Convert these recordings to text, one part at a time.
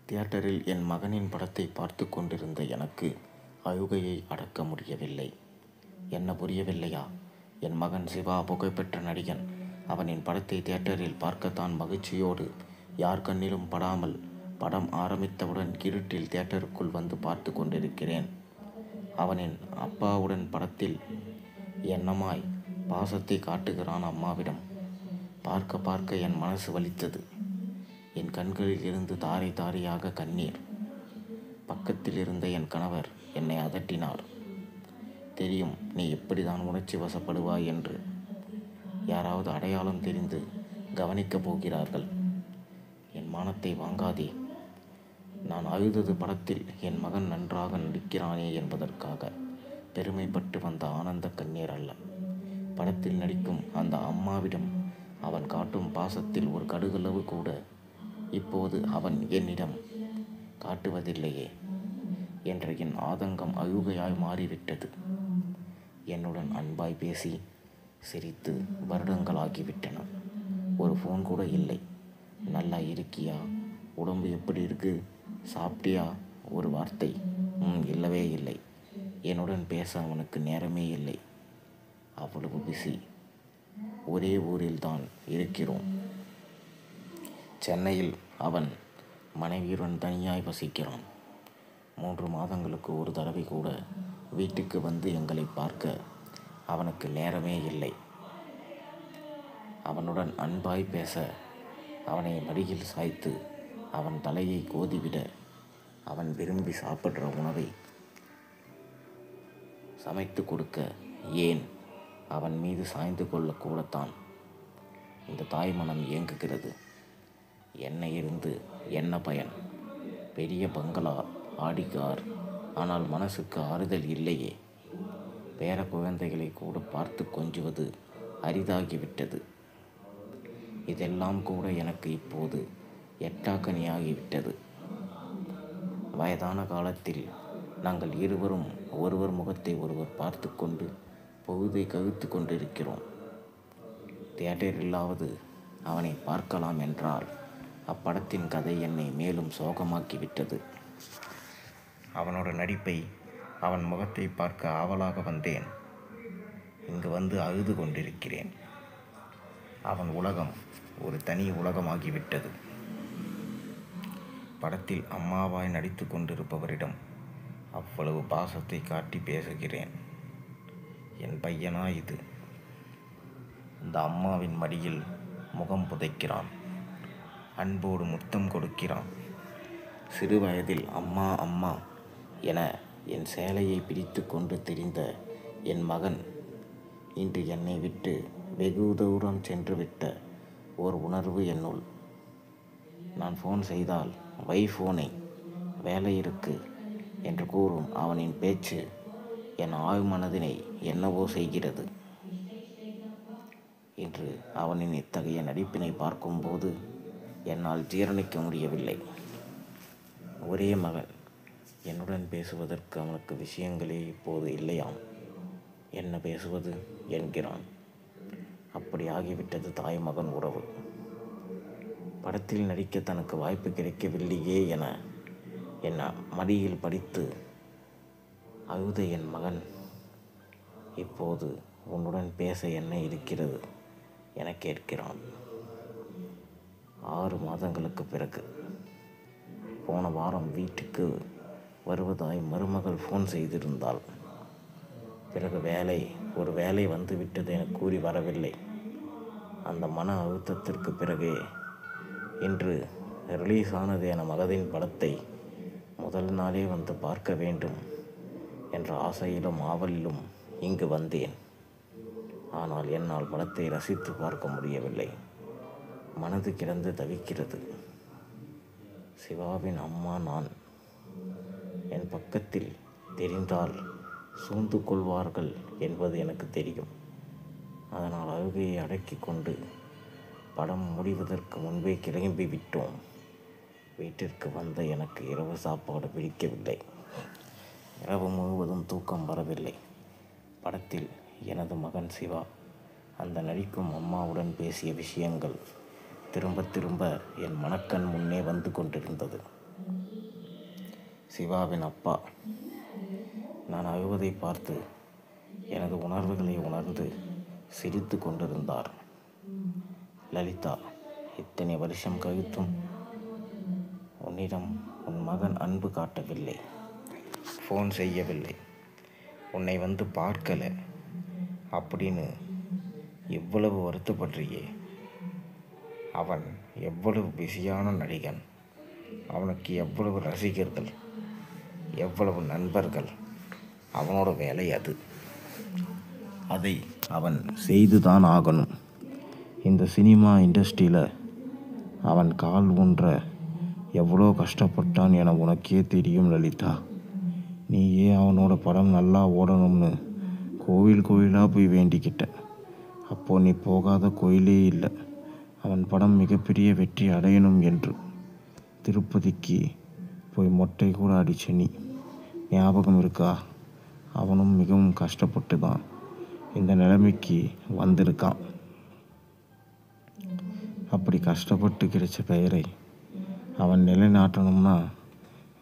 தியேட்டரில் என் மகனின் படத்தை பார்த்து கொண்டிருந்த எனக்கு அழுகையை அடக்க முடியவில்லை. என்ன புரியவில்லையா? என் மகன் சிவா புகழ்பெற்ற நடிகன். அவனின் படத்தை தியேட்டரில் பார்க்கத்தான் மகிழ்ச்சியோடு யார் கண்ணிலும் படாமல் படம் ஆரம்பித்தவுடன் இருட்டில் தியேட்டருக்குள் வந்து பார்த்து கொண்டிருக்கிறேன். அவனின் அப்பாவுடன் படத்தில் என்னமாய் பாசத்தை காட்டுகிறான் அம்மாவிடம். பார்க்க பார்க்க என் மனசு வலித்தது. என் கண்களில் இருந்து தாரை தாரையாக கண்ணீர். பக்கத்தில் இருந்த என் கணவர் என்னை அதட்டினார். தெரியும், நீ எப்படிதான் உணர்ச்சி வசப்படுவாய் என்று. யாராவது அடையாளம் தெரிந்து கவனிக்கப் போகிறார்கள். என் மானத்தை வாங்காதே. நான் அழுதது படத்தில் என் மகன் நன்றாக நடிக்கிறானே என்பதற்காக பெருமைப்பட்டு வந்த ஆனந்த கண்ணீர் அல்ல. படத்தில் நடிக்கும் அந்த அம்மாவிடம் அவன் காட்டும் பாசத்தில் ஒரு கடுகளவு கூட இப்போது அவன் என்னிடம் காட்டுவதில்லையே என்ற என் ஆதங்கம் அழுகையாய் மாறிவிட்டது. என்னுடன் அன்பாய் பேசி சிரித்து வருடங்களாகிவிட்டன. ஒரு ஃபோன் கூட இல்லை. நல்லா இருக்கியா, உடம்பு எப்படி இருக்கு, சாப்பிட்டியா, ஒரு வார்த்தை இல்லவே இல்லை. என்னுடன் பேச அவனுக்கு நேரமே இல்லை. அவ்வளவு பிஸி. ஒரே ஊரில் தான் இருக்கிறோம். சென்னையில் அவன் மனைவியுடன் தனியாய் வசிக்கிறான். 3 மாதங்களுக்கு ஒரு தடவை கூட வீட்டுக்கு வந்து எங்களை பார்க்க அவனுக்கு நேரமே இல்லை. அவனுடன் அன்பாய் பேச, அவனை மடியில் சாய்த்து அவன் தலையை கோதிவிட, அவன் விரும்பி சாப்பிட்ற உணவை சமைத்து கொடுக்க, ஏன் அவன் மீது சாய்ந்து கொள்ள கூடத்தான் இந்த தாய் மனம் இயங்குகிறது. என்ன இருந்து என்ன பயன்? பெரிய பங்களா, ஆடி கார், ஆனால் மனசுக்கு ஆறுதல் இல்லையே. பேர குழந்தைகளை கூட பார்த்து கொஞ்சுவது அரிதாகிவிட்டது. இதெல்லாம் கூட எனக்கு இப்போது எட்டாக்கனியாகிவிட்டது. வயதான காலத்தில் நாங்கள் இருவரும் ஒருவர் முகத்தை ஒருவர் பார்த்து கொண்டு பொழுதை கழித்து கொண்டிருக்கிறோம். தியேட்டரிலாவது அவனை பார்க்கலாம் என்றால் அப்படத்தின் கதை என்னை மேலும் சோகமாக்கிவிட்டது. அவனோட நடிப்பை, அவன் முகத்தை பார்க்க ஆவலாக வந்தேன். இங்கு வந்து அழுது கொண்டிருக்கிறேன். அவன் உலகம் ஒரு தனி உலகமாகிவிட்டது. படத்தில் அம்மாவாய் நடித்து கொண்டிருப்பவரிடம் அவ்வளவு பாசத்தை காட்டி பேசுகிறேன். என் பையனா இது? இந்த அம்மாவின் மடியில் முகம் புதைக்கிறான். அன்போடு முத்தம் கொடுக்கிறான். சிறு வயதில் அம்மா அம்மா என என் சேலையை பிடித்து கொண்டு திரிந்த என் மகன் இன்று என்னை விட்டு வெகு தூரம் சென்றுவிட்ட ஓர் உணர்வு என்னுள். நான் ஃபோன் செய்தால் வை ஃபோனை, வேலை இருக்கு என்று கூறும் அவனின் பேச்சு என் ஆழ்மனதினை என்னவோ செய்கிறது. இன்று அவனின் இத்தகைய நடிப்பினை பார்க்கும்போது என்னால் ஜீரணிக்க முடியவில்லை. ஒரே மகன், என்னுடன் பேசுவதற்கு அவனுக்கு விஷயங்களே இப்போது இல்லையாம். என்ன பேசுவது என்கிறான். அப்படி ஆகிவிட்டது தாய் மகன் உறவு. படத்தில் நடிக்க தனக்கு வாய்ப்பு கிடைக்கவில்லையே என என் மடியில் படித்து அழுத என் மகன் இப்போது உன்னுடன் பேச என்ன இருக்கிறது என கேட்கிறான். 6 மாதங்களுக்கு பிறகு போன வாரம் வீட்டுக்கு வருவதாய் மருமகள் ஃபோன் செய்திருந்தாள். பிறகு ஒரு வேலை வந்துவிட்டது என கூறி வரவில்லை. அந்த மன அழுத்தத்திற்கு பிறகே இன்று ரிலீஸ் ஆனது என மகதின் படத்தை முதல் நாளே வந்து பார்க்க வேண்டும் என்ற ஆசையிலும் ஆவலிலும் இங்கு வந்தேன். ஆனால் என்னால் படத்தை ரசித்து பார்க்க முடியவில்லை. மனது கிடந்து தவிக்கிறது. சிவாவின் அம்மா நான். என் பக்கத்தில் தெரிந்தால் சூழ்ந்து கொள்வார்கள் என்பது எனக்கு தெரியும். அதனால் அழுகையை அடக்கி கொண்டு படம் முடிவதற்கு முன்பே கிளம்பி விட்டோம். வீட்டிற்கு வந்த எனக்கு இரவு சாப்பாடு பிடிக்கவில்லை. இரவு முழுவதும் தூக்கம் வரவில்லை. படத்தில் எனது மகன் சிவா அந்த நடிக்கும் அம்மாவுடன் பேசிய விஷயங்கள் திரும்ப திரும்ப என் மனக்கண் முன்னே வந்து கொண்டிருந்தது. சிவாவின் அப்பா நான் அழுவதை பார்த்து எனது உணர்வுகளை உணர்ந்து சிரித்து கொண்டிருந்தார். லலிதா, இத்தனை வருஷம் கழித்தும் உன்னிடம் உன் மகன் அன்பு காட்டவில்லை, ஃபோன் செய்யவில்லை, உன்னை வந்து பார்க்கல அப்படின்னு எவ்வளவு வருத்தப்படுறியே. அவன் எவ்வளவு பிஸியான நடிகன், அவனுக்கு எவ்வளவு ரசிகர்கள், எவ்வளவு நண்பர்கள். அவனோட வேலை அது. அதை அவன் செய்துதான் ஆகணும். இந்த சினிமா இண்டஸ்ட்ரியில் அவன் கால் ஊன்ற எவ்வளோ கஷ்டப்பட்டான் என உனக்கே தெரியும் லலிதா. நீயே அவனோட படம் நல்லா ஓடணும்னு கோவில் கோயிலாக போய் வேண்டிக்கிட்ட. அப்போது நீ போகாத கோயிலே இல்லை. அவன் படம் மிகப்பெரிய வெற்றி அடையணும் என்று திருப்பதிக்கு போய் மொட்டை கூட அடிச்ச நீ, ஞாபகம் இருக்கா? அவனும் மிகவும் கஷ்டப்பட்டு தான் இந்த நிலைமைக்கு வந்திருக்கான். அப்படி கஷ்டப்பட்டு கிடைச்ச பெயரை அவன் நிலைநாட்டணும்னா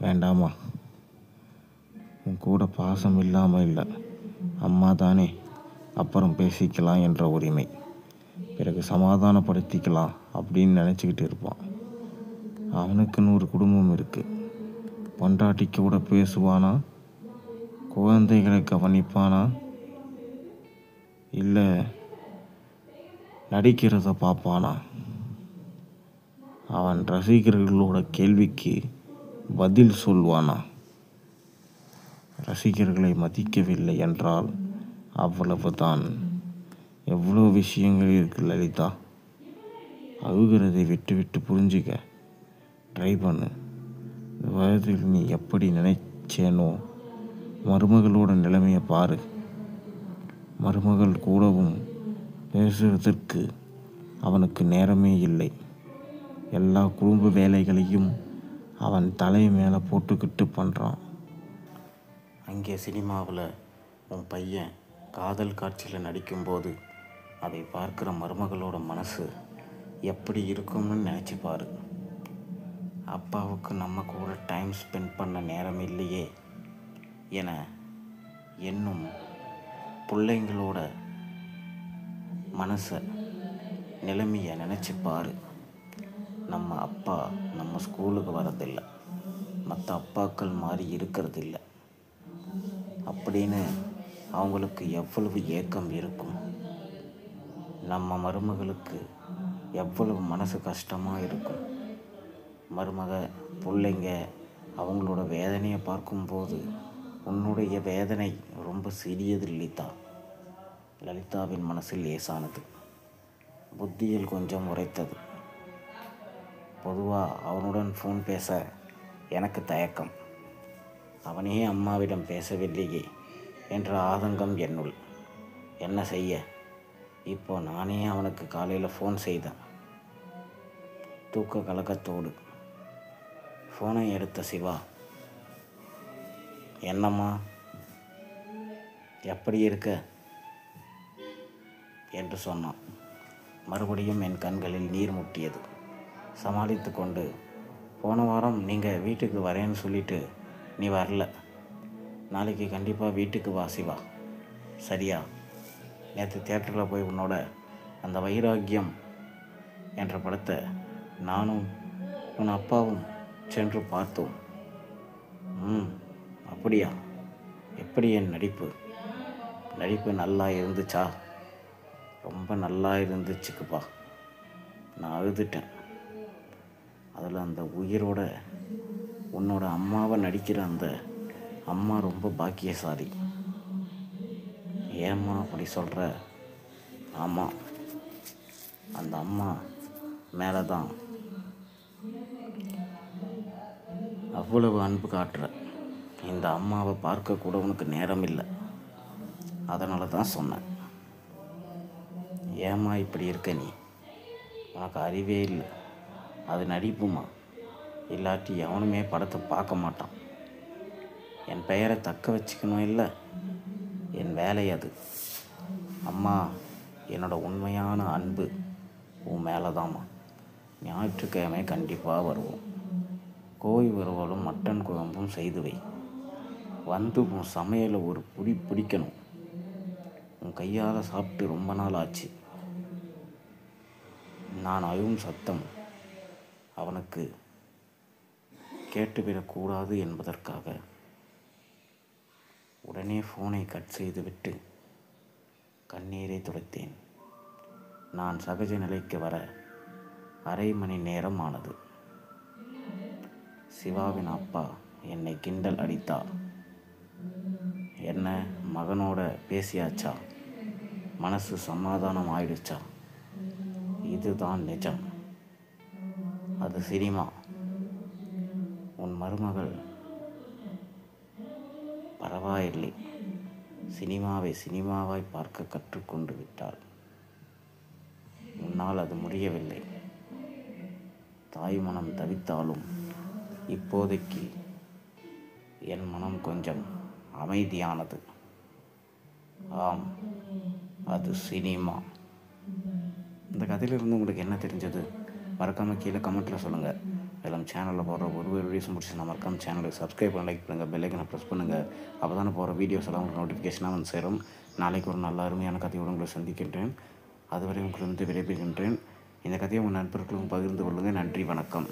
வேண்டாமா? உன் கூட பாசம் இல்லாமல் இல்லை, அம்மா தானே, அப்புறம் பேசிக்கலாம் என்ற உரிமை, பிறகு சமாதானப்படுத்திக்கலாம் அப்படின்னு நினச்சிக்கிட்டு இருப்பான். அவனுக்குன்னு ஒரு குடும்பம் இருக்குது. பொண்டாட்டிக்கு கூட பேசுவானா? குழந்தைகளை கவனிப்பானா? இல்லை நடிக்கிறத பார்ப்பானா? அவன் ரசிகர்களோட கேள்விக்கு பதில் சொல்வானா? ரசிகர்களை மதிக்கவில்லை என்றால் அவ்வளவுதான். எவ்வளோ விஷயங்கள் இருக்கு லலிதா. அழுகிறதை விட்டு விட்டு புரிஞ்சுக்க ட்ரை பண்ணு. இந்த வயதில் நீ எப்படி நினைச்சேனோ மருமகளோட நிலைமையை பாரு. மருமகள் கூடவும் பேசுவதற்கு அவனுக்கு நேரமே இல்லை. எல்லா குடும்ப வேலைகளையும் அவன் தலை மேலே போட்டுக்கிட்டு பண்ணுறான். அங்கே சினிமாவில் உன் பையன் காதல் காட்சியில் நடிக்கும்போது அதை பார்க்குற மருமகளோட மனசு எப்படி இருக்கும்னு நினச்சி பாரு. அப்பாவுக்கு நம்ம கூட டைம் ஸ்பெண்ட் பண்ண நேரம் இல்லையே என என்னும் பிள்ளைங்களோட மனசை நிலைமையை நினச்சி பாரு. நம்ம அப்பா நம்ம ஸ்கூலுக்கு வரதில்லை, மற்ற அப்பாக்கள் மாதிரி இருக்கிறதில்ல அப்படின்னு அவங்களுக்கு எவ்வளவு ஏக்கம் இருக்கும். நம்ம மருமகளுக்கு எவ்வளவு மனசு கஷ்டமாக இருக்கும். மருமக பிள்ளைங்க அவங்களோட வேதனையை பார்க்கும்போது உன்னுடைய வேதனை ரொம்ப சிறியது லலிதா. லலிதாவின் மனசில் லேசானது, புத்தியில் கொஞ்சம் உரைத்தது. பொதுவாக அவனுடன் ஃபோன் பேச எனக்கு தயக்கம். அவனே அம்மாவிடம் பேசவில்லையே என்ற ஆதங்கம் என்னுள். என்ன செய்ய? இப்போ நானே அவனுக்கு காலையில் ஃபோன் செய்தேன். தூக்க கலக்கத்தோடு ஃபோனை எடுத்த சிவா, என்னம்மா, எப்படி இருக்க என்று சொன்னான். மறுபடியும் என் கண்களில் நீர் முட்டியது. சமாளித்து கொண்டு, போன வாரம் நீங்கள் வீட்டுக்கு வரேன்னு சொல்லிட்டு நீ வரல. நாளைக்கு கண்டிப்பாக வீட்டுக்கு வா சிவா, சரியா? நேற்று தியேட்டரில் போய் உன்னோட அந்த வைராக்கியம் என்ற படத்தை நானும் உன் அப்பாவும் சென்று பார்த்தோம். அப்படியா? எப்படி என் நடிப்பு நல்லா இருந்துச்சா? ரொம்ப நல்லா இருந்துச்சுக்குப்பா. நான் அழுதுட்டேன். அதில் அந்த உயிரோட உன்னோட அம்மாவை நடிக்கிற அந்த அம்மா ரொம்ப பாக்கியசாலி. ஏம்மா அப்படி சொல்கிற? ஆமாம், அந்த அம்மா மேலே தான் அவ்வளவு அன்பு காட்டுற. இந்த அம்மாவை பார்க்க கூட உனக்கு நேரம் இல்லை. அதனால தான் சொன்னேன். ஏம்மா இப்படி இருக்க நீ? உனக்கு அறிவே இல்லை. அது நடிப்புமா, இல்லாட்டி எவனுமே படத்தை பார்க்க மாட்டான். என் பெயரை தக்க வச்சுக்கணும் இல்லை, என் வேலை அது. அம்மா, என்னோட உண்மையான அன்பு உன் மேலே தாம்மா. ஞாயிற்றுக்கிழமை கண்டிப்பாக வருவோம். கோழி வறுவலும் மட்டன் குழம்பும் செய்து வை. வந்து உன் சமையலை ஒரு புடி பிடிக்கணும். உன் கையால் சாப்பிட்டு ரொம்ப நாள் ஆச்சு. நான் அழும் சத்தம் அவனுக்கு கேட்டுவிடக்கூடாது என்பதற்காக உடனே ஃபோனை கட் செய்துவிட்டு கண்ணீரை துடைத்தேன். நான் சகஜ நிலைக்கு வர அரை மணி நேரம் ஆனது. சிவாவின் அப்பா என்னை கிண்டல் அடித்தார். என்ன மகனோட பேசியாச்சா? மனசு சமாதானம் ஆயிடுச்சா? இதுதான் நிஜம், அது சினிமா. உன் மருமகள் பரவாயில்லை, சினிமாவை சினிமாவாய் பார்க்க கற்றுக்கொண்டு விட்டாள். முன்னால் அது முடியவில்லை. தாய் மனம் தவித்தாலும் இப்போதைக்கு என் மனம் கொஞ்சம் அமைதியானது. ஆம், அது சினிமா. இந்த கதையிலிருந்து உங்களுக்கு என்ன தெரிஞ்சது? மறக்காமல் கீழே கமெண்ட்டில் சொல்லுங்கள். மேலும் சேனலில் போடுற ஒரு வீடியோஸ் முடிச்சுன்னா மறக்காமல் சேனலுக்கு சப்ஸ்கிரைப் பண்ண, லைக் பண்ணுங்கள், பெல் ஐக்கனை ப்ரெஸ் பண்ணுங்கள். அப்போ தானே போகிற வீடியோஸ் எல்லாம் உங்களுக்கு நோட்டிஃபிகேஷனாக வந்து சேரும். நாளைக்கு ஒரு நல்ல அருமையான கதையோடு உங்களை சந்திக்கின்றேன். அதுவரை உங்களிடம் விடைபெறுகின்றேன். இந்த கதையை உங்கள் நண்பர்களும் பகிர்ந்து கொள்ளுங்கள். நன்றி, வணக்கம்.